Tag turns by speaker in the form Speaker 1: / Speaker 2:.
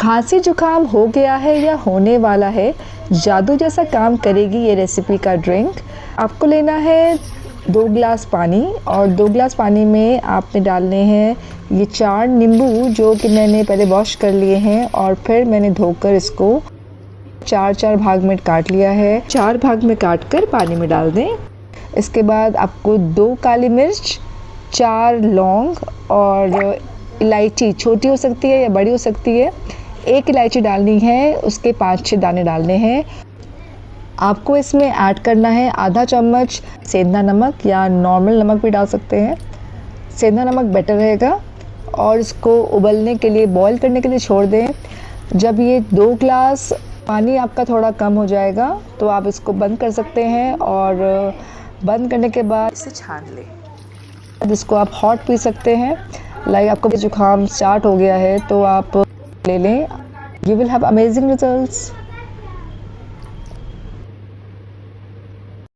Speaker 1: खांसी जुकाम हो गया है या होने वाला है, जादू जैसा काम करेगी ये रेसिपी का ड्रिंक। आपको लेना है 2 गिलास पानी और 2 गिलास पानी में आपने डालने हैं ये 4 नींबू जो कि मैंने पहले वॉश कर लिए हैं और फिर मैंने धोकर इसको 4-4 भाग में काट लिया है। 4 भाग में काट कर पानी में डाल दें। इसके बाद आपको 2 काली मिर्च, 4 लौंग और इलायची, छोटी हो सकती है या बड़ी हो सकती है, 1 इलायची डालनी है, उसके 5-6 दाने डालने हैं। आपको इसमें ऐड करना है आधा चम्मच सेंधा नमक या नॉर्मल नमक भी डाल सकते हैं, सेंधा नमक बेटर रहेगा। और इसको उबलने के लिए, बॉईल करने के लिए छोड़ दें। जब ये 2 गिलास पानी आपका थोड़ा कम हो जाएगा तो आप इसको बंद कर सकते हैं और बंद करने के बाद इसे छान लें। इसको आप हॉट पी सकते हैं। लाइक आपको जुकाम स्टार्ट हो गया है तो आप ले लें। You will have amazing results.